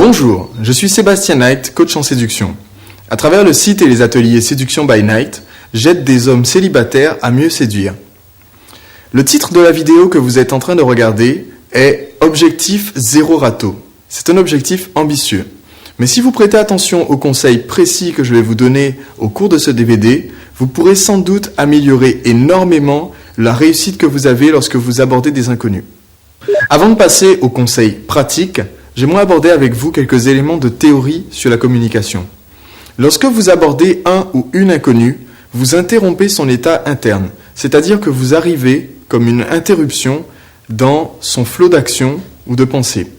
Bonjour, je suis Sébastien Knight, coach en séduction. À travers le site et les ateliers Séduction by Knight, j'aide des hommes célibataires à mieux séduire. Le titre de la vidéo que vous êtes en train de regarder est « Objectif zéro râteau ». C'est un objectif ambitieux. Mais si vous prêtez attention aux conseils précis que je vais vous donner au cours de ce DVD, vous pourrez sans doute améliorer énormément la réussite que vous avez lorsque vous abordez des inconnus. Avant de passer aux conseils pratiques, j'aimerais aborder avec vous quelques éléments de théorie sur la communication. Lorsque vous abordez un ou une inconnue, vous interrompez son état interne, c'est-à-dire que vous arrivez comme une interruption dans son flot d'action ou de pensée.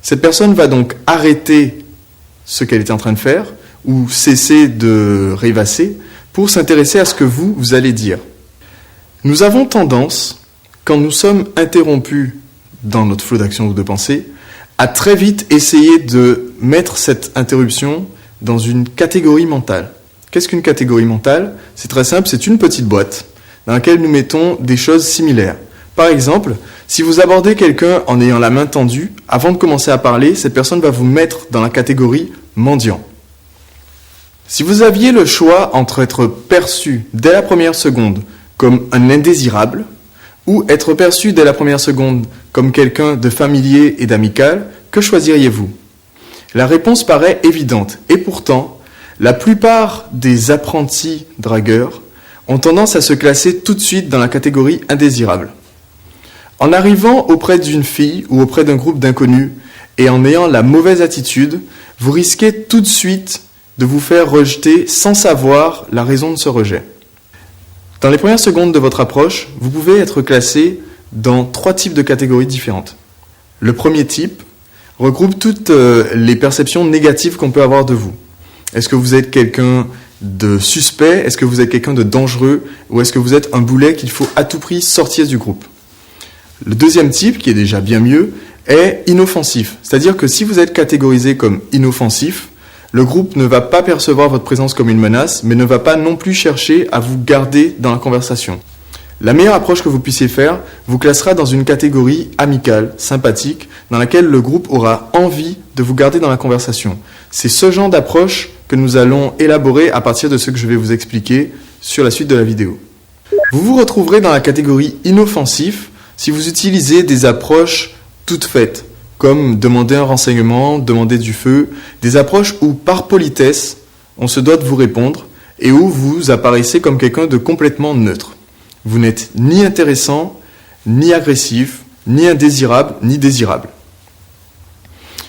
Cette personne va donc arrêter ce qu'elle est en train de faire ou cesser de rêvasser pour s'intéresser à ce que vous allez dire. Nous avons tendance, quand nous sommes interrompus dans notre flot d'action ou de pensée, à très vite essayer de mettre cette interruption dans une catégorie mentale. Qu'est-ce qu'une catégorie mentale ? C'est très simple, c'est une petite boîte dans laquelle nous mettons des choses similaires. Par exemple, si vous abordez quelqu'un en ayant la main tendue, avant de commencer à parler, cette personne va vous mettre dans la catégorie mendiant. Si vous aviez le choix entre être perçu dès la première seconde comme un indésirable, ou être perçu dès la première seconde comme quelqu'un de familier et d'amical, que choisiriez-vous ? La réponse paraît évidente, et pourtant, la plupart des apprentis dragueurs ont tendance à se classer tout de suite dans la catégorie indésirable. En arrivant auprès d'une fille ou auprès d'un groupe d'inconnus et en ayant la mauvaise attitude, vous risquez tout de suite de vous faire rejeter sans savoir la raison de ce rejet. Dans les premières secondes de votre approche, vous pouvez être classé dans 3 types de catégories différentes. Le premier type regroupe toutes les perceptions négatives qu'on peut avoir de vous. Est-ce que vous êtes quelqu'un de suspect ? Est-ce que vous êtes quelqu'un de dangereux ? Ou est-ce que vous êtes un boulet qu'il faut à tout prix sortir du groupe ? Le deuxième type, qui est déjà bien mieux, est inoffensif. C'est-à-dire que si vous êtes catégorisé comme inoffensif, le groupe ne va pas percevoir votre présence comme une menace, mais ne va pas non plus chercher à vous garder dans la conversation. La meilleure approche que vous puissiez faire vous classera dans une catégorie amicale, sympathique, dans laquelle le groupe aura envie de vous garder dans la conversation. C'est ce genre d'approche que nous allons élaborer à partir de ce que je vais vous expliquer sur la suite de la vidéo. Vous vous retrouverez dans la catégorie inoffensif si vous utilisez des approches toutes faites, comme demander un renseignement, demander du feu, des approches où, par politesse, on se doit de vous répondre et où vous apparaissez comme quelqu'un de complètement neutre. Vous n'êtes ni intéressant, ni agressif, ni indésirable, ni désirable.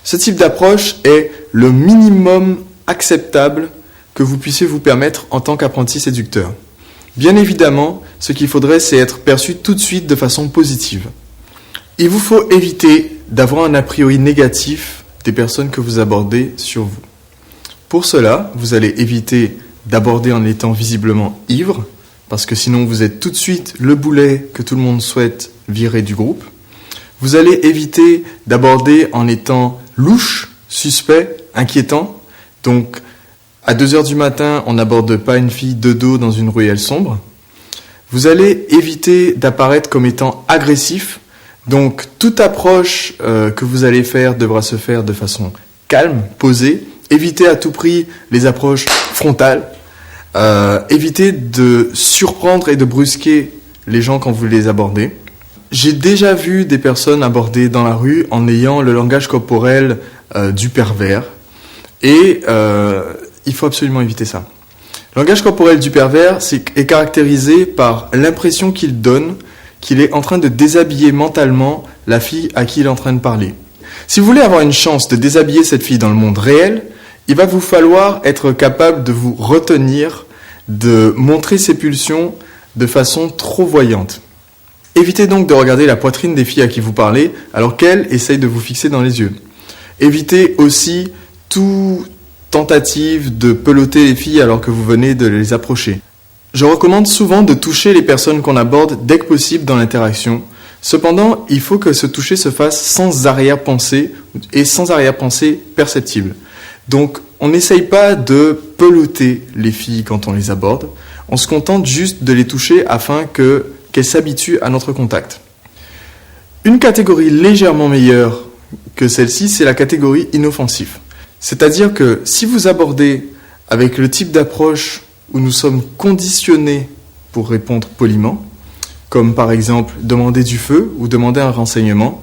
Ce type d'approche est le minimum acceptable que vous puissiez vous permettre en tant qu'apprenti séducteur. Bien évidemment, ce qu'il faudrait, c'est être perçu tout de suite de façon positive. Il vous faut éviter d'avoir un a priori négatif des personnes que vous abordez sur vous. Pour cela, vous allez éviter d'aborder en étant visiblement ivre, parce que sinon vous êtes tout de suite le boulet que tout le monde souhaite virer du groupe. Vous allez éviter d'aborder en étant louche, suspect, inquiétant. Donc, à 2h du matin, on n'aborde pas une fille de dos dans une ruelle sombre. Vous allez éviter d'apparaître comme étant agressif. Donc, toute approche que vous allez faire devra se faire de façon calme, posée. Évitez à tout prix les approches frontales. Évitez de surprendre et de brusquer les gens quand vous les abordez. J'ai déjà vu des personnes abordées dans la rue en ayant le langage corporel du pervers. Et il faut absolument éviter ça. Le langage corporel du pervers est caractérisé par l'impression qu'il donne qu'il est en train de déshabiller mentalement la fille à qui il est en train de parler. Si vous voulez avoir une chance de déshabiller cette fille dans le monde réel, il va vous falloir être capable de vous retenir, de montrer ses pulsions de façon trop voyante. Évitez donc de regarder la poitrine des filles à qui vous parlez alors qu'elles essayent de vous fixer dans les yeux. Évitez aussi toute tentative de peloter les filles alors que vous venez de les approcher. Je recommande souvent de toucher les personnes qu'on aborde dès que possible dans l'interaction. Cependant, il faut que ce toucher se fasse sans arrière-pensée et sans arrière-pensée perceptible. Donc, on n'essaye pas de peloter les filles quand on les aborde. On se contente juste de les toucher afin qu'elles s'habituent à notre contact. Une catégorie légèrement meilleure que celle-ci, c'est la catégorie inoffensif. C'est-à-dire que si vous abordez avec le type d'approche où nous sommes conditionnés pour répondre poliment, comme par exemple demander du feu ou demander un renseignement,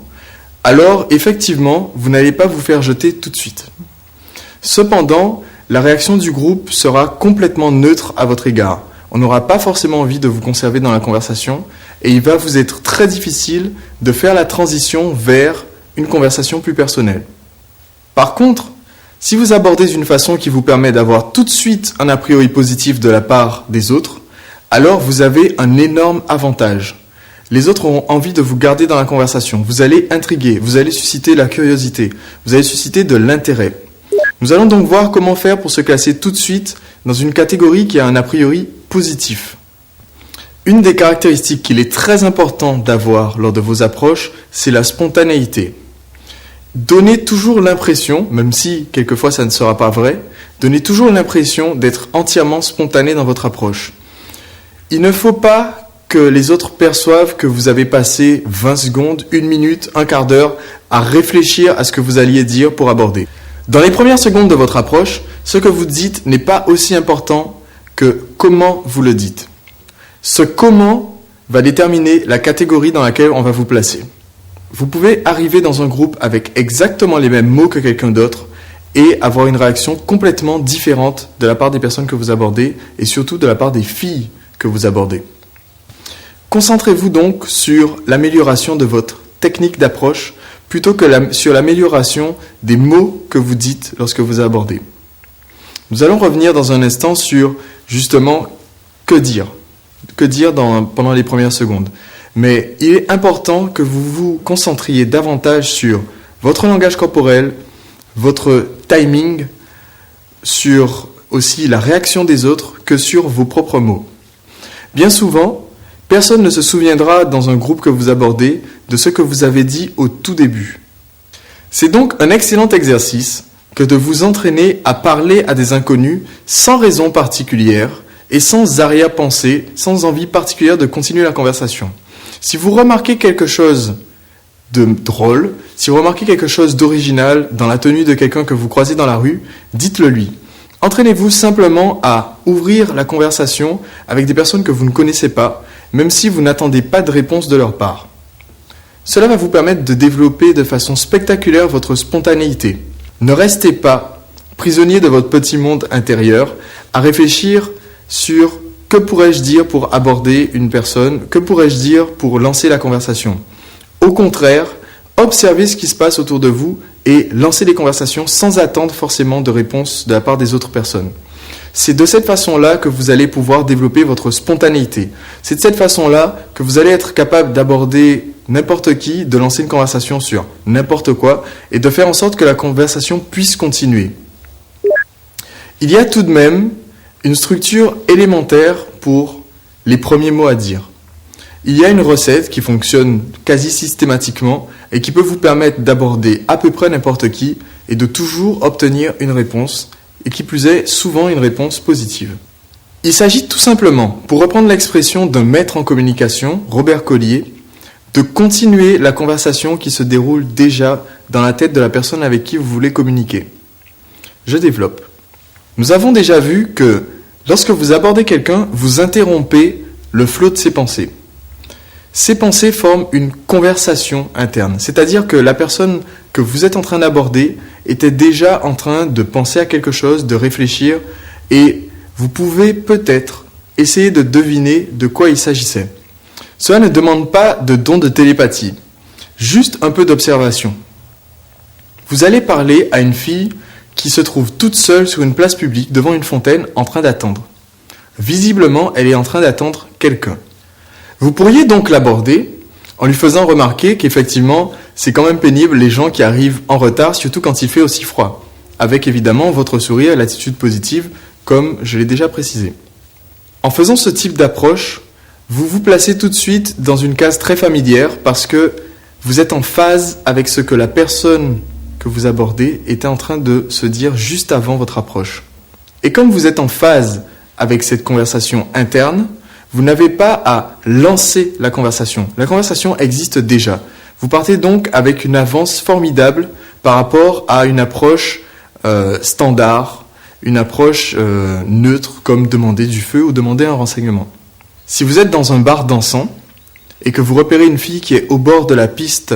alors effectivement, vous n'allez pas vous faire jeter tout de suite. Cependant, la réaction du groupe sera complètement neutre à votre égard. On n'aura pas forcément envie de vous conserver dans la conversation et il va vous être très difficile de faire la transition vers une conversation plus personnelle. Par contre, si vous abordez d'une façon qui vous permet d'avoir tout de suite un a priori positif de la part des autres, alors vous avez un énorme avantage. Les autres auront envie de vous garder dans la conversation. Vous allez intriguer, vous allez susciter la curiosité, vous allez susciter de l'intérêt. Nous allons donc voir comment faire pour se classer tout de suite dans une catégorie qui a un a priori positif. Une des caractéristiques qu'il est très important d'avoir lors de vos approches, c'est la spontanéité. Donnez toujours l'impression, même si quelquefois ça ne sera pas vrai, donnez toujours l'impression d'être entièrement spontané dans votre approche. Il ne faut pas que les autres perçoivent que vous avez passé 20 secondes, 1 minute, un quart d'heure à réfléchir à ce que vous alliez dire pour aborder. Dans les premières secondes de votre approche, ce que vous dites n'est pas aussi important que comment vous le dites. Ce comment va déterminer la catégorie dans laquelle on va vous placer. Vous pouvez arriver dans un groupe avec exactement les mêmes mots que quelqu'un d'autre et avoir une réaction complètement différente de la part des personnes que vous abordez et surtout de la part des filles que vous abordez. Concentrez-vous donc sur l'amélioration de votre technique d'approche plutôt que sur l'amélioration des mots que vous dites lorsque vous abordez. Nous allons revenir dans un instant sur justement que dire pendant les premières secondes. Mais il est important que vous vous concentriez davantage sur votre langage corporel, votre timing, sur aussi la réaction des autres que sur vos propres mots. Bien souvent, personne ne se souviendra dans un groupe que vous abordez de ce que vous avez dit au tout début. C'est donc un excellent exercice que de vous entraîner à parler à des inconnus sans raison particulière et sans arrière-pensée, sans envie particulière de continuer la conversation. Si vous remarquez quelque chose de drôle, si vous remarquez quelque chose d'original dans la tenue de quelqu'un que vous croisez dans la rue, dites-le lui. Entraînez-vous simplement à ouvrir la conversation avec des personnes que vous ne connaissez pas, même si vous n'attendez pas de réponse de leur part. Cela va vous permettre de développer de façon spectaculaire votre spontanéité. Ne restez pas prisonnier de votre petit monde intérieur à réfléchir sur que pourrais-je dire pour aborder une personne, que pourrais-je dire pour lancer la conversation. Au contraire, observez ce qui se passe autour de vous et lancez des conversations sans attendre forcément de réponse de la part des autres personnes. C'est de cette façon-là que vous allez pouvoir développer votre spontanéité. C'est de cette façon-là que vous allez être capable d'aborder n'importe qui, de lancer une conversation sur n'importe quoi et de faire en sorte que la conversation puisse continuer. Il y a tout de même une structure élémentaire pour les premiers mots à dire. Il y a une recette qui fonctionne quasi systématiquement et qui peut vous permettre d'aborder à peu près n'importe qui et de toujours obtenir une réponse, et qui plus est, souvent une réponse positive. Il s'agit tout simplement, pour reprendre l'expression d'un maître en communication, Robert Collier, de continuer la conversation qui se déroule déjà dans la tête de la personne avec qui vous voulez communiquer. Je développe. Nous avons déjà vu que lorsque vous abordez quelqu'un, vous interrompez le flot de ses pensées. Ces pensées forment une conversation interne, c'est-à-dire que la personne que vous êtes en train d'aborder était déjà en train de penser à quelque chose, de réfléchir, et vous pouvez peut-être essayer de deviner de quoi il s'agissait. Cela ne demande pas de don de télépathie, juste un peu d'observation. Vous allez parler à une fille qui se trouve toute seule sur une place publique devant une fontaine en train d'attendre. Visiblement, elle est en train d'attendre quelqu'un. Vous pourriez donc l'aborder en lui faisant remarquer qu'effectivement, c'est quand même pénible les gens qui arrivent en retard, surtout quand il fait aussi froid, avec évidemment votre sourire et l'attitude positive, comme je l'ai déjà précisé. En faisant ce type d'approche, vous vous placez tout de suite dans une case très familière parce que vous êtes en phase avec ce que la personne que vous abordez était en train de se dire juste avant votre approche. Et comme vous êtes en phase avec cette conversation interne, vous n'avez pas à lancer la conversation. La conversation existe déjà. Vous partez donc avec une avance formidable par rapport à une approche standard, une approche neutre comme demander du feu ou demander un renseignement. Si vous êtes dans un bar dansant et que vous repérez une fille qui est au bord de la piste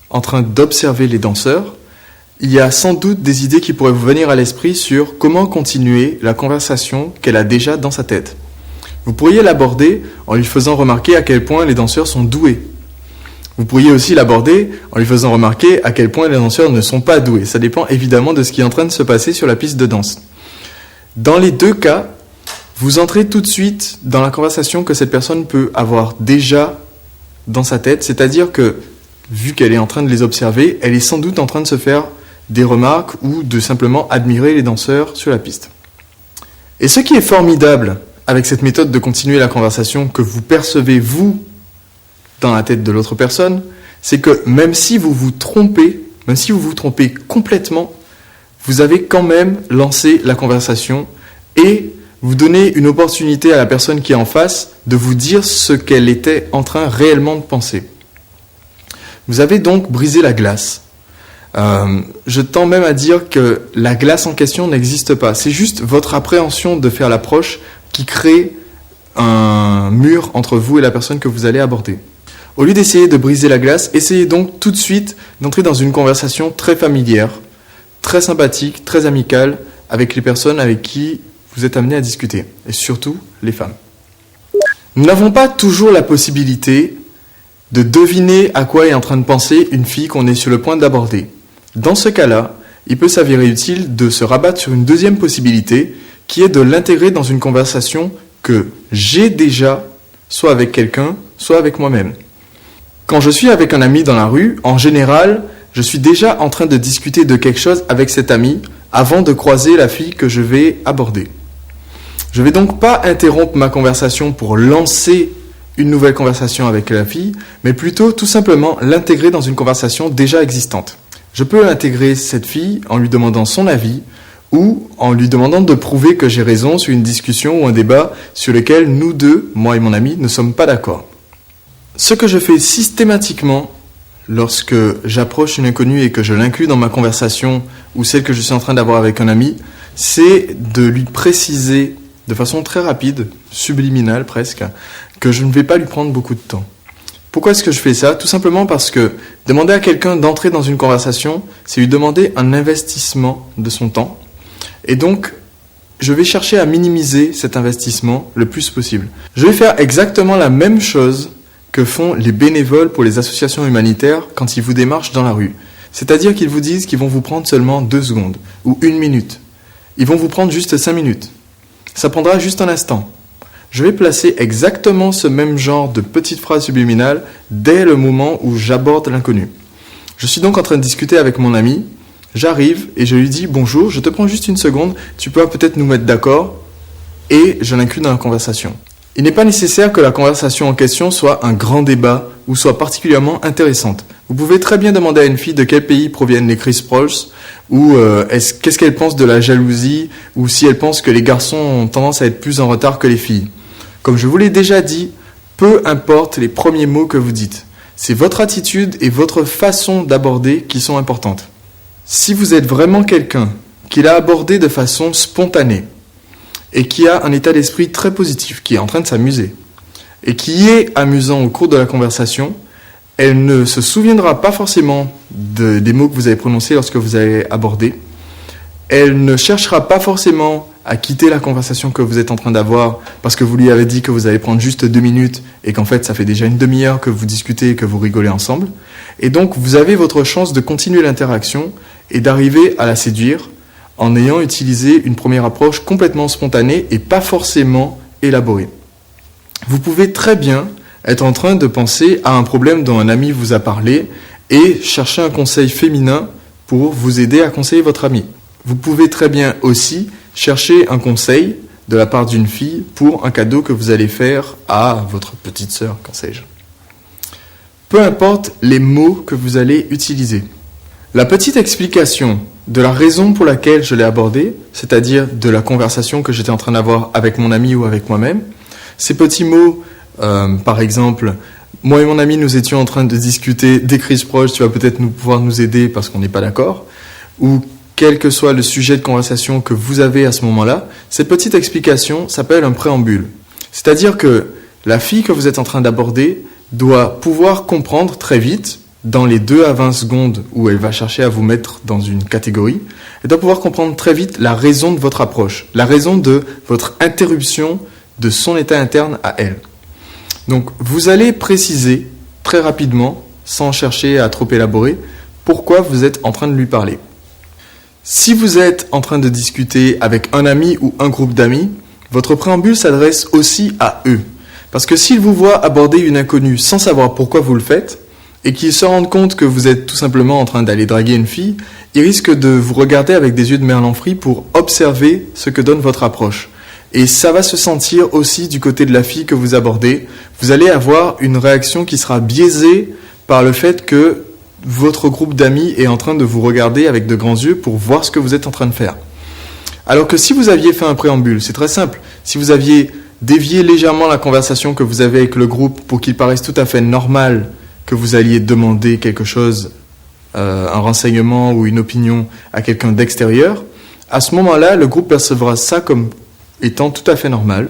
en train d'observer les danseurs, il y a sans doute des idées qui pourraient vous venir à l'esprit sur comment continuer la conversation qu'elle a déjà dans sa tête. Vous pourriez l'aborder en lui faisant remarquer à quel point les danseurs sont doués. Vous pourriez aussi l'aborder en lui faisant remarquer à quel point les danseurs ne sont pas doués. Ça dépend évidemment de ce qui est en train de se passer sur la piste de danse. Dans les deux cas, vous entrez tout de suite dans la conversation que cette personne peut avoir déjà dans sa tête, c'est-à-dire que, vu qu'elle est en train de les observer, elle est sans doute en train de se faire des remarques ou de simplement admirer les danseurs sur la piste. Et ce qui est formidable avec cette méthode de continuer la conversation que vous percevez, vous, dans la tête de l'autre personne, c'est que même si vous vous trompez complètement, vous avez quand même lancé la conversation et vous donnez une opportunité à la personne qui est en face de vous dire ce qu'elle était en train réellement de penser. Vous avez donc brisé la glace. Je tends même à dire que la glace en question n'existe pas. C'est juste votre appréhension de faire l'approche qui crée un mur entre vous et la personne que vous allez aborder. Au lieu d'essayer de briser la glace, essayez donc tout de suite d'entrer dans une conversation très familière, très sympathique, très amicale avec les personnes avec qui vous êtes amené à discuter, et surtout les femmes. Nous n'avons pas toujours la possibilité de deviner à quoi est en train de penser une fille qu'on est sur le point d'aborder. Dans ce cas-là, il peut s'avérer utile de se rabattre sur une deuxième possibilité, qui est de l'intégrer dans une conversation que j'ai déjà, soit avec quelqu'un, soit avec moi-même. Quand je suis avec un ami dans la rue, en général, je suis déjà en train de discuter de quelque chose avec cet ami avant de croiser la fille que je vais aborder. Je ne vais donc pas interrompre ma conversation pour lancer une nouvelle conversation avec la fille, mais plutôt tout simplement l'intégrer dans une conversation déjà existante. Je peux intégrer cette fille en lui demandant son avis ou en lui demandant de prouver que j'ai raison sur une discussion ou un débat sur lequel nous deux, moi et mon ami, ne sommes pas d'accord. Ce que je fais systématiquement lorsque j'approche une inconnue et que je l'inclus dans ma conversation ou celle que je suis en train d'avoir avec un ami, c'est de lui préciser de façon très rapide, subliminale presque, que je ne vais pas lui prendre beaucoup de temps. Pourquoi est-ce que je fais ça ? Tout simplement parce que demander à quelqu'un d'entrer dans une conversation, c'est lui demander un investissement de son temps. Et donc, je vais chercher à minimiser cet investissement le plus possible. Je vais faire exactement la même chose que font les bénévoles pour les associations humanitaires quand ils vous démarchent dans la rue. C'est-à-dire qu'ils vous disent qu'ils vont vous prendre seulement 2 secondes ou 1 minute. Ils vont vous prendre juste 5 minutes. Ça prendra juste un instant. Je vais placer exactement ce même genre de petite phrase subliminale dès le moment où j'aborde l'inconnu. Je suis donc en train de discuter avec mon ami, j'arrive et je lui dis « Bonjour, je te prends juste 1 seconde, tu peux peut-être nous mettre d'accord ?» et je l'inclus dans la conversation. Il n'est pas nécessaire que la conversation en question soit un grand débat ou soit particulièrement intéressante. Vous pouvez très bien demander à une fille de quel pays proviennent les Chris Pauls ou qu'est-ce qu'elle pense de la jalousie ou si elle pense que les garçons ont tendance à être plus en retard que les filles. Comme je vous l'ai déjà dit, peu importe les premiers mots que vous dites. C'est votre attitude et votre façon d'aborder qui sont importantes. Si vous êtes vraiment quelqu'un qui l'a abordé de façon spontanée et qui a un état d'esprit très positif, qui est en train de s'amuser et qui est amusant au cours de la conversation, elle ne se souviendra pas forcément des mots que vous avez prononcés lorsque vous avez abordé. Elle ne cherchera pas forcément à quitter la conversation que vous êtes en train d'avoir parce que vous lui avez dit que vous allez prendre juste 2 minutes et qu'en fait ça fait déjà 1/2 heure que vous discutez et que vous rigolez ensemble. Et donc vous avez votre chance de continuer l'interaction et d'arriver à la séduire en ayant utilisé une première approche complètement spontanée et pas forcément élaborée. Vous pouvez très bien être en train de penser à un problème dont un ami vous a parlé et chercher un conseil féminin pour vous aider à conseiller votre ami. Vous pouvez très bien aussi chercher un conseil de la part d'une fille pour un cadeau que vous allez faire à votre petite sœur, qu'en sais-je. Peu importe les mots que vous allez utiliser. La petite explication de la raison pour laquelle je l'ai abordé, c'est-à-dire de la conversation que j'étais en train d'avoir avec mon ami ou avec moi-même, ces petits mots, par exemple, moi et mon ami, nous étions en train de discuter des crises proches, tu vas peut-être pouvoir nous aider parce qu'on n'est pas d'accord, ou quel que soit le sujet de conversation que vous avez à ce moment-là, cette petite explication s'appelle un préambule. C'est-à-dire que la fille que vous êtes en train d'aborder doit pouvoir comprendre très vite, dans les 2 à 20 secondes où elle va chercher à vous mettre dans une catégorie, elle doit pouvoir comprendre très vite la raison de votre approche, la raison de votre interruption de son état interne à elle. Donc, vous allez préciser très rapidement, sans chercher à trop élaborer, pourquoi vous êtes en train de lui parler. Si vous êtes en train de discuter avec un ami ou un groupe d'amis, votre préambule s'adresse aussi à eux. Parce que s'ils vous voient aborder une inconnue sans savoir pourquoi vous le faites, et qu'ils se rendent compte que vous êtes tout simplement en train d'aller draguer une fille, ils risquent de vous regarder avec des yeux de merlan-frit pour observer ce que donne votre approche. Et ça va se sentir aussi du côté de la fille que vous abordez. Vous allez avoir une réaction qui sera biaisée par le fait que votre groupe d'amis est en train de vous regarder avec de grands yeux pour voir ce que vous êtes en train de faire. Alors que si vous aviez fait un préambule, c'est très simple. Si vous aviez dévié légèrement la conversation que vous avez avec le groupe pour qu'il paraisse tout à fait normal que vous alliez demander quelque chose, un renseignement ou une opinion à quelqu'un d'extérieur, à ce moment-là, le groupe percevra ça comme étant tout à fait normal.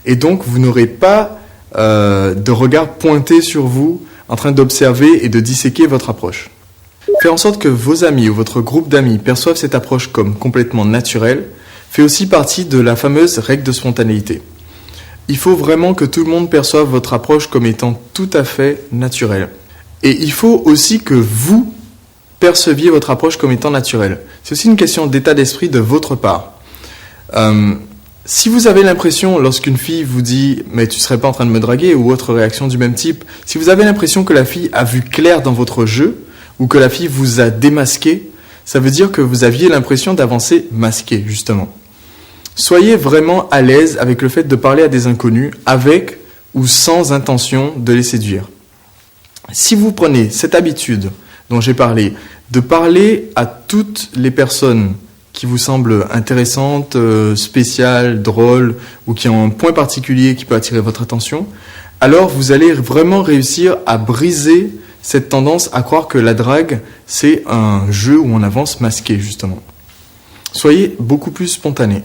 Et donc, vous n'aurez pas de regard pointé sur vous en train d'observer et de disséquer votre approche. Faire en sorte que vos amis ou votre groupe d'amis perçoivent cette approche comme complètement naturelle fait aussi partie de la fameuse règle de spontanéité. Il faut vraiment que tout le monde perçoive votre approche comme étant tout à fait naturelle. Et il faut aussi que vous perceviez votre approche comme étant naturelle. C'est aussi une question d'état d'esprit de votre part. Si vous avez l'impression, lorsqu'une fille vous dit « mais tu ne serais pas en train de me draguer » ou autre réaction du même type, si vous avez l'impression que la fille a vu clair dans votre jeu ou que la fille vous a démasqué, ça veut dire que vous aviez l'impression d'avancer masqué, justement. Soyez vraiment à l'aise avec le fait de parler à des inconnus avec ou sans intention de les séduire. Si vous prenez cette habitude dont j'ai parlé, de parler à toutes les personnes qui vous semblent intéressantes, spéciales, drôles, ou qui ont un point particulier qui peut attirer votre attention, alors vous allez vraiment réussir à briser cette tendance à croire que la drague, c'est un jeu où on avance masqué, justement. Soyez beaucoup plus spontané.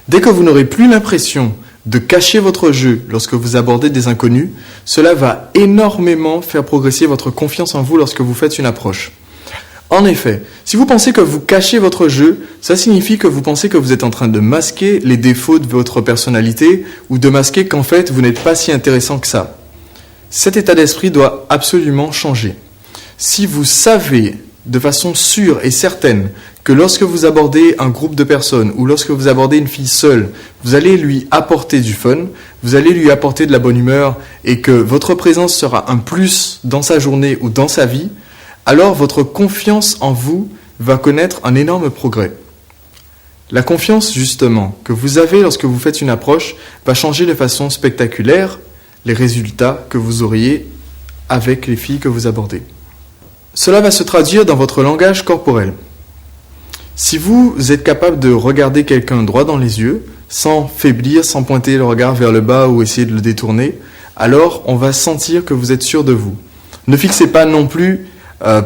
Dès que vous n'aurez plus l'impression de cacher votre jeu lorsque vous abordez des inconnus, cela va énormément faire progresser votre confiance en vous lorsque vous faites une approche. En effet, si vous pensez que vous cachez votre jeu, ça signifie que vous pensez que vous êtes en train de masquer les défauts de votre personnalité ou de masquer qu'en fait vous n'êtes pas si intéressant que ça. Cet état d'esprit doit absolument changer. Si vous savez de façon sûre et certaine que lorsque vous abordez un groupe de personnes ou lorsque vous abordez une fille seule, vous allez lui apporter du fun, vous allez lui apporter de la bonne humeur et que votre présence sera un plus dans sa journée ou dans sa vie, alors votre confiance en vous va connaître un énorme progrès. La confiance, justement, que vous avez lorsque vous faites une approche va changer de façon spectaculaire les résultats que vous auriez avec les filles que vous abordez. Cela va se traduire dans votre langage corporel. Si vous êtes capable de regarder quelqu'un droit dans les yeux, sans faiblir, sans pointer le regard vers le bas ou essayer de le détourner, alors on va sentir que vous êtes sûr de vous. Ne fixez pas non plus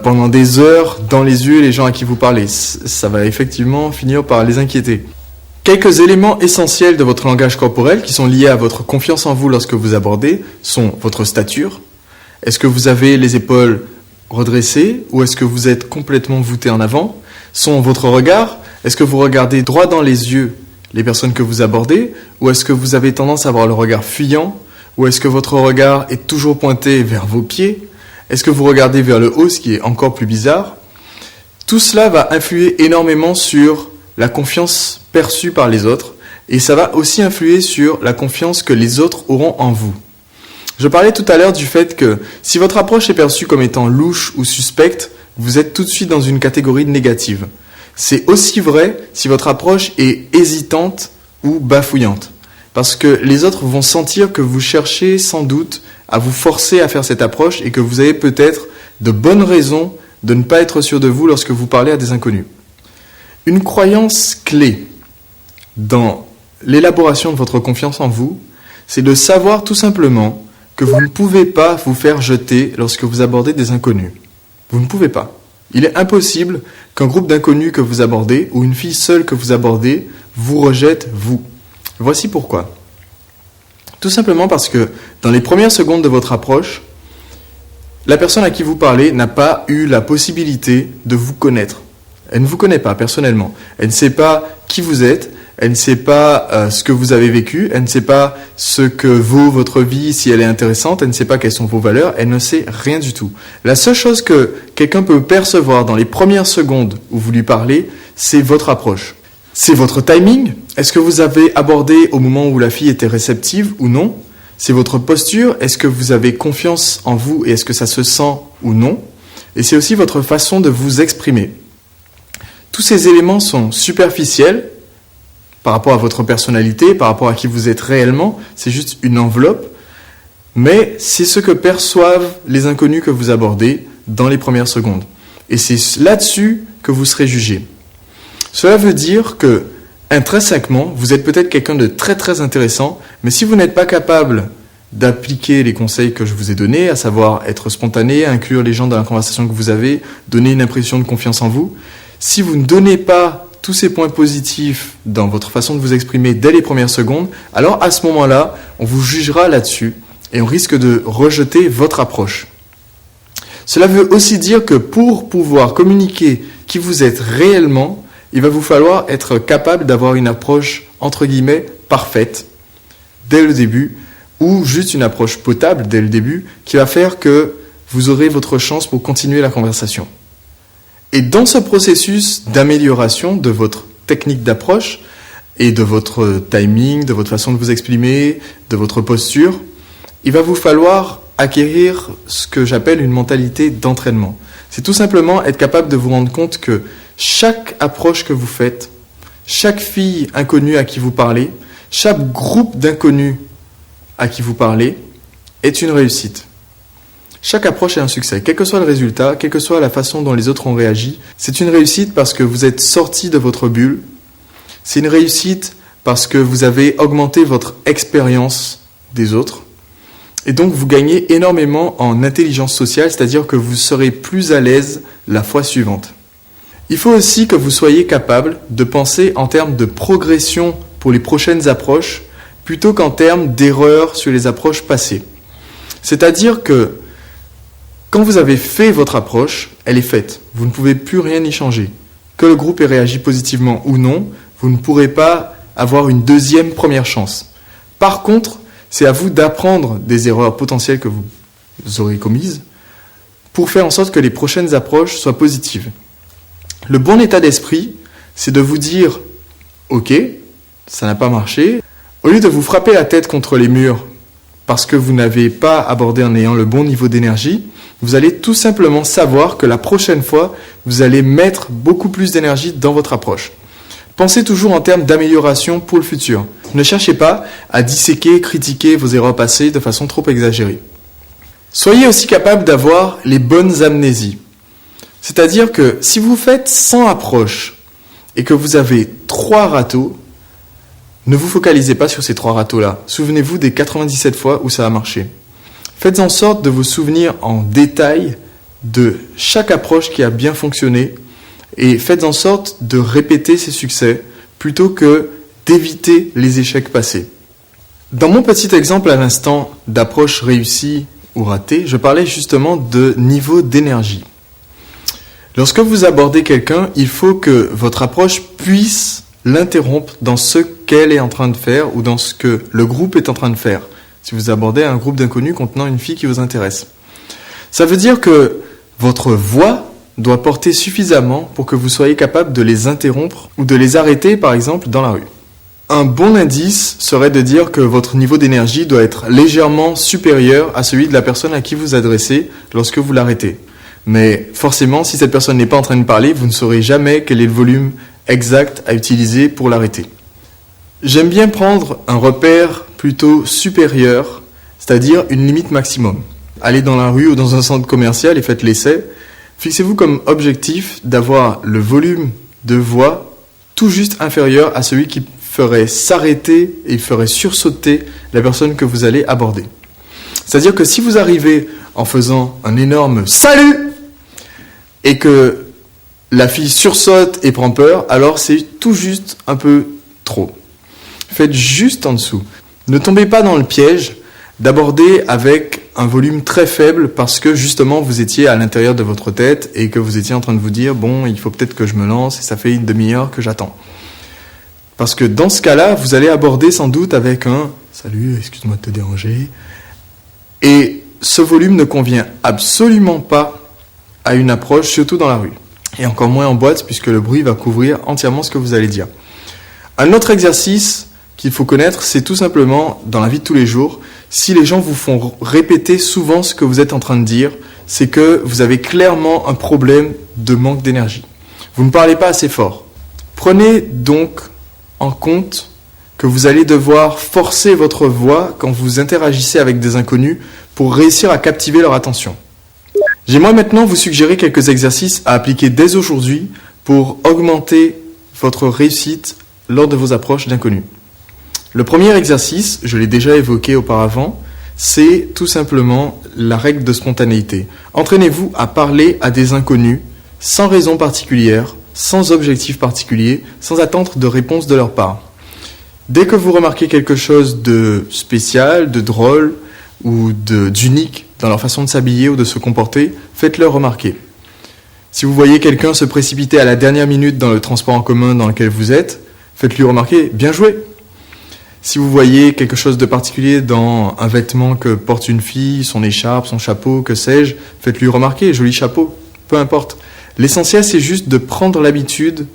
pendant des heures dans les yeux les gens à qui vous parlez. Ça va effectivement finir par les inquiéter. Quelques éléments essentiels de votre langage corporel qui sont liés à votre confiance en vous lorsque vous abordez sont votre stature. Est-ce que vous avez les épaules redressées ou est-ce que vous êtes complètement voûté en avant? Sont votre regard? Est-ce que vous regardez droit dans les yeux les personnes que vous abordez? Ou est-ce que vous avez tendance à avoir le regard fuyant? Ou est-ce que votre regard est toujours pointé vers vos pieds? Est-ce que vous regardez vers le haut, ce qui est encore plus bizarre? Tout cela va influer énormément sur la confiance perçue par les autres et ça va aussi influer sur la confiance que les autres auront en vous. Je parlais tout à l'heure du fait que si votre approche est perçue comme étant louche ou suspecte, vous êtes tout de suite dans une catégorie négative. C'est aussi vrai si votre approche est hésitante ou bafouillante. Parce que les autres vont sentir que vous cherchez sans doute à vous forcer à faire cette approche et que vous avez peut-être de bonnes raisons de ne pas être sûr de vous lorsque vous parlez à des inconnus. Une croyance clé dans l'élaboration de votre confiance en vous, c'est de savoir tout simplement que vous ne pouvez pas vous faire jeter lorsque vous abordez des inconnus. Vous ne pouvez pas. Il est impossible qu'un groupe d'inconnus que vous abordez, ou une fille seule que vous abordez, vous rejette, vous. Voici pourquoi. Tout simplement parce que dans les premières secondes de votre approche, la personne à qui vous parlez n'a pas eu la possibilité de vous connaître. Elle ne vous connaît pas personnellement. Elle ne sait pas qui vous êtes, elle ne sait pas ce que vous avez vécu, elle ne sait pas ce que vaut votre vie, si elle est intéressante, elle ne sait pas quelles sont vos valeurs, elle ne sait rien du tout. La seule chose que quelqu'un peut percevoir dans les premières secondes où vous lui parlez, c'est votre approche. C'est votre timing. Est-ce que vous avez abordé au moment où la fille était réceptive ou non ? C'est votre posture. Est-ce que vous avez confiance en vous et est-ce que ça se sent ou non ? Et c'est aussi votre façon de vous exprimer. Tous ces éléments sont superficiels par rapport à votre personnalité, par rapport à qui vous êtes réellement. C'est juste une enveloppe. Mais c'est ce que perçoivent les inconnus que vous abordez dans les premières secondes. Et c'est là-dessus que vous serez jugé. Cela veut dire que, intrinsèquement, vous êtes peut-être quelqu'un de très très intéressant, mais si vous n'êtes pas capable d'appliquer les conseils que je vous ai donnés, à savoir être spontané, inclure les gens dans la conversation que vous avez, donner une impression de confiance en vous, si vous ne donnez pas tous ces points positifs dans votre façon de vous exprimer dès les premières secondes, alors à ce moment-là, on vous jugera là-dessus et on risque de rejeter votre approche. Cela veut aussi dire que pour pouvoir communiquer qui vous êtes réellement, il va vous falloir être capable d'avoir une approche, entre guillemets, parfaite dès le début, ou juste une approche potable dès le début, qui va faire que vous aurez votre chance pour continuer la conversation. Et dans ce processus d'amélioration de votre technique d'approche et de votre timing, de votre façon de vous exprimer, de votre posture, il va vous falloir acquérir ce que j'appelle une mentalité d'entraînement. C'est tout simplement être capable de vous rendre compte que chaque approche que vous faites, chaque fille inconnue à qui vous parlez, chaque groupe d'inconnus à qui vous parlez est une réussite. Chaque approche est un succès, quel que soit le résultat, quelle que soit la façon dont les autres ont réagi. C'est une réussite parce que vous êtes sorti de votre bulle. C'est une réussite parce que vous avez augmenté votre expérience des autres. Et donc vous gagnez énormément en intelligence sociale, c'est-à-dire que vous serez plus à l'aise la fois suivante. Il faut aussi que vous soyez capable de penser en termes de progression pour les prochaines approches, plutôt qu'en termes d'erreurs sur les approches passées. C'est-à-dire que quand vous avez fait votre approche, elle est faite. Vous ne pouvez plus rien y changer. Que le groupe ait réagi positivement ou non, vous ne pourrez pas avoir une deuxième première chance. Par contre, c'est à vous d'apprendre des erreurs potentielles que vous aurez commises pour faire en sorte que les prochaines approches soient positives. Le bon état d'esprit, c'est de vous dire « Ok, ça n'a pas marché ». Au lieu de vous frapper la tête contre les murs parce que vous n'avez pas abordé en ayant le bon niveau d'énergie, vous allez tout simplement savoir que la prochaine fois, vous allez mettre beaucoup plus d'énergie dans votre approche. Pensez toujours en termes d'amélioration pour le futur. Ne cherchez pas à disséquer, critiquer vos erreurs passées de façon trop exagérée. Soyez aussi capable d'avoir les bonnes amnésies. C'est-à-dire que si vous faites 100 approches et que vous avez 3 râteaux, ne vous focalisez pas sur ces 3 râteaux-là. Souvenez-vous des 97 fois où ça a marché. Faites en sorte de vous souvenir en détail de chaque approche qui a bien fonctionné et faites en sorte de répéter ces succès plutôt que d'éviter les échecs passés. Dans mon petit exemple à l'instant d'approche réussie ou ratée, je parlais justement de niveau d'énergie. Lorsque vous abordez quelqu'un, il faut que votre approche puisse l'interrompre dans ce qu'elle est en train de faire ou dans ce que le groupe est en train de faire. Si vous abordez un groupe d'inconnus contenant une fille qui vous intéresse. Ça veut dire que votre voix doit porter suffisamment pour que vous soyez capable de les interrompre ou de les arrêter, par exemple, dans la rue. Un bon indice serait de dire que votre niveau d'énergie doit être légèrement supérieur à celui de la personne à qui vous adressez lorsque vous l'arrêtez. Mais forcément, si cette personne n'est pas en train de parler, vous ne saurez jamais quel est le volume exact à utiliser pour l'arrêter. J'aime bien prendre un repère plutôt supérieur, c'est-à-dire une limite maximum. Allez dans la rue ou dans un centre commercial et faites l'essai. Fixez-vous comme objectif d'avoir le volume de voix tout juste inférieur à celui qui ferait s'arrêter et ferait sursauter la personne que vous allez aborder. C'est-à-dire que si vous arrivez en faisant un énorme « Salut !» et que la fille sursaute et prend peur, alors c'est tout juste un peu trop. Faites juste en dessous. Ne tombez pas dans le piège d'aborder avec un volume très faible parce que justement vous étiez à l'intérieur de votre tête et que vous étiez en train de vous dire « Bon, il faut peut-être que je me lance et ça fait une demi-heure que j'attends. » Parce que dans ce cas-là, vous allez aborder sans doute avec un « Salut, excuse-moi de te déranger ». Et ce volume ne convient absolument pas à une approche, surtout dans la rue. Et encore moins en boîte, puisque le bruit va couvrir entièrement ce que vous allez dire. Un autre exercice qu'il faut connaître, c'est tout simplement, dans la vie de tous les jours, si les gens vous font répéter souvent ce que vous êtes en train de dire, c'est que vous avez clairement un problème de manque d'énergie. Vous ne parlez pas assez fort. Prenez donc en compte que vous allez devoir forcer votre voix quand vous interagissez avec des inconnus pour réussir à captiver leur attention. J'aimerais maintenant vous suggérer quelques exercices à appliquer dès aujourd'hui pour augmenter votre réussite lors de vos approches d'inconnus. Le premier exercice, je l'ai déjà évoqué auparavant, c'est tout simplement la règle de spontanéité. Entraînez-vous à parler à des inconnus sans raison particulière, sans objectif particulier, sans attendre de réponse de leur part. Dès que vous remarquez quelque chose de spécial, de drôle ou d'unique dans leur façon de s'habiller ou de se comporter, faites-leur remarquer. Si vous voyez quelqu'un se précipiter à la dernière minute dans le transport en commun dans lequel vous êtes, faites-lui remarquer « bien joué ». Si vous voyez quelque chose de particulier dans un vêtement que porte une fille, son écharpe, son chapeau, que sais-je, faites-lui remarquer « joli chapeau », peu importe. L'essentiel, c'est juste de prendre l'habitude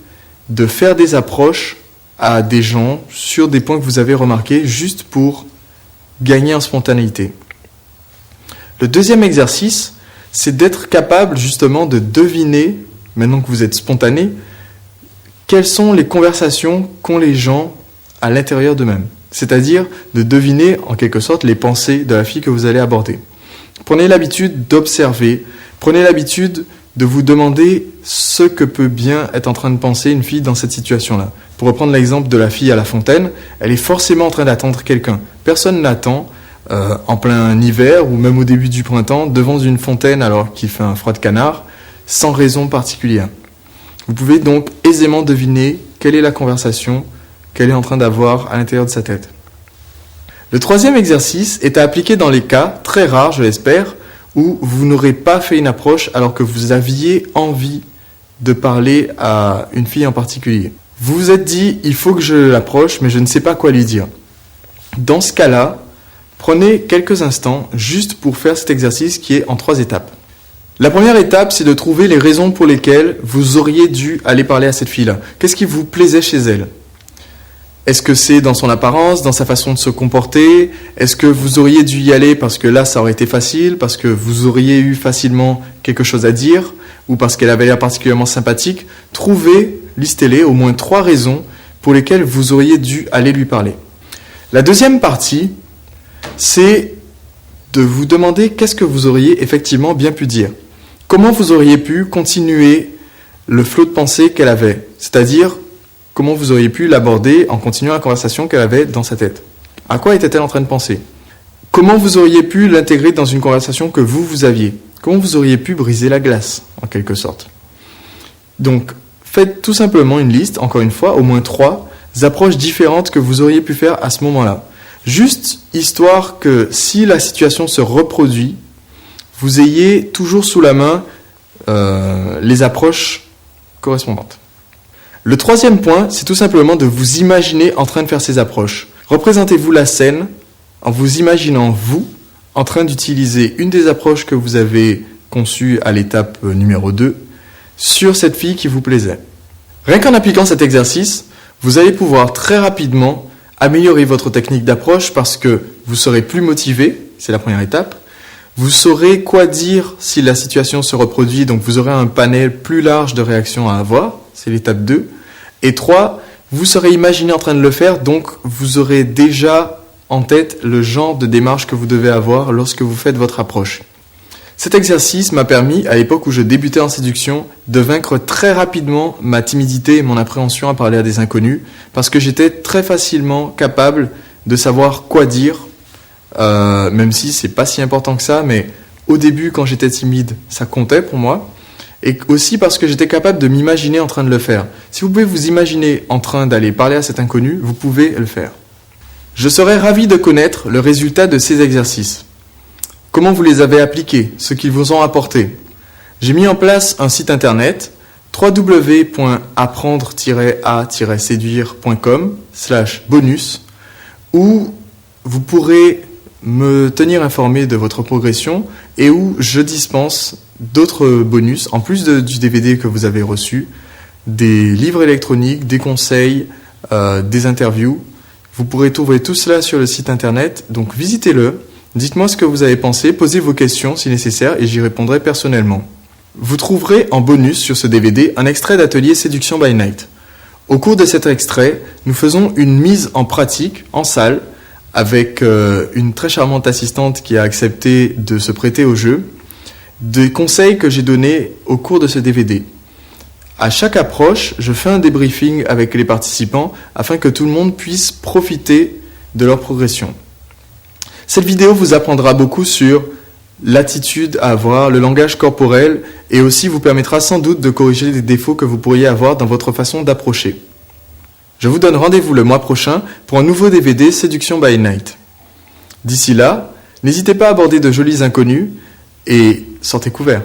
de faire des approches à des gens sur des points que vous avez remarqués, juste pour gagner en spontanéité. Le deuxième exercice, c'est d'être capable justement de deviner, maintenant que vous êtes spontané, quelles sont les conversations qu'ont les gens à l'intérieur d'eux-mêmes. C'est-à-dire de deviner en quelque sorte les pensées de la fille que vous allez aborder. Prenez l'habitude d'observer, prenez l'habitude de vous demander ce que peut bien être en train de penser une fille dans cette situation-là. Pour reprendre l'exemple de la fille à la fontaine, elle est forcément en train d'attendre quelqu'un. Personne n'attend en plein hiver ou même au début du printemps devant une fontaine alors qu'il fait un froid de canard, sans raison particulière. Vous pouvez donc aisément deviner quelle est la conversation qu'elle est en train d'avoir à l'intérieur de sa tête. Le troisième exercice est à appliquer dans les cas, très rares je l'espère, où vous n'aurez pas fait une approche alors que vous aviez envie de parler à une fille en particulier. Vous vous êtes dit, il faut que je l'approche, mais je ne sais pas quoi lui dire. Dans ce cas-là, prenez quelques instants juste pour faire cet exercice qui est en 3 étapes. La première étape, c'est de trouver les raisons pour lesquelles vous auriez dû aller parler à cette fille-là. Qu'est-ce qui vous plaisait chez elle ? Est-ce que c'est dans son apparence, dans sa façon de se comporter ? Est-ce que vous auriez dû y aller parce que là, ça aurait été facile, parce que vous auriez eu facilement quelque chose à dire, ou parce qu'elle avait l'air particulièrement sympathique ? Trouvez, listez-les, au moins 3 raisons pour lesquelles vous auriez dû aller lui parler. La deuxième partie, c'est de vous demander qu'est-ce que vous auriez effectivement bien pu dire. Comment vous auriez pu continuer le flot de pensée qu'elle avait, c'est-à-dire comment vous auriez pu l'aborder en continuant la conversation qu'elle avait dans sa tête. À quoi était-elle en train de penser ? Comment vous auriez pu l'intégrer dans une conversation que vous aviez ? Comment vous auriez pu briser la glace, en quelque sorte ? Donc, faites tout simplement une liste, encore une fois, au moins 3 approches différentes que vous auriez pu faire à ce moment-là. Juste histoire que si la situation se reproduit, vous ayez toujours sous la main les approches correspondantes. Le troisième point, c'est tout simplement de vous imaginer en train de faire ces approches. Représentez-vous la scène en vous imaginant vous en train d'utiliser une des approches que vous avez conçues à l'étape numéro 2 sur cette fille qui vous plaisait. Rien qu'en appliquant cet exercice, vous allez pouvoir très rapidement améliorer votre technique d'approche parce que vous serez plus motivé, c'est la première étape. Vous saurez quoi dire si la situation se reproduit, donc vous aurez un panel plus large de réactions à avoir, c'est l'étape 2. Et 3, vous serez imaginé en train de le faire, donc vous aurez déjà en tête le genre de démarche que vous devez avoir lorsque vous faites votre approche. Cet exercice m'a permis, à l'époque où je débutais en séduction, de vaincre très rapidement ma timidité et mon appréhension à parler à des inconnus, parce que j'étais très facilement capable de savoir quoi dire même si c'est pas si important que ça, mais au début, quand j'étais timide, ça comptait pour moi. Et aussi parce que j'étais capable de m'imaginer en train de le faire. Si vous pouvez vous imaginer en train d'aller parler à cet inconnu, vous pouvez le faire. Je serais ravi de connaître le résultat de ces exercices. Comment vous les avez appliqués, ce qu'ils vous ont apporté. J'ai mis en place un site internet www.apprendre-a-séduire.com/bonus où vous pourrez me tenir informé de votre progression et où je dispense d'autres bonus, en plus du DVD que vous avez reçu, des livres électroniques, des conseils, des interviews. Vous pourrez trouver tout cela sur le site internet, donc visitez-le, dites-moi ce que vous avez pensé, posez vos questions si nécessaire et j'y répondrai personnellement. Vous trouverez en bonus sur ce DVD un extrait d'atelier Séduction by Night. Au cours de cet extrait, nous faisons une mise en pratique en salle avec une très charmante assistante qui a accepté de se prêter au jeu, des conseils que j'ai donnés au cours de ce DVD. À chaque approche, je fais un débriefing avec les participants afin que tout le monde puisse profiter de leur progression. Cette vidéo vous apprendra beaucoup sur l'attitude à avoir, le langage corporel et aussi vous permettra sans doute de corriger les défauts que vous pourriez avoir dans votre façon d'approcher. Je vous donne rendez-vous le mois prochain pour un nouveau DVD Séduction by Night. D'ici là, n'hésitez pas à aborder de jolis inconnus et sortez couverts.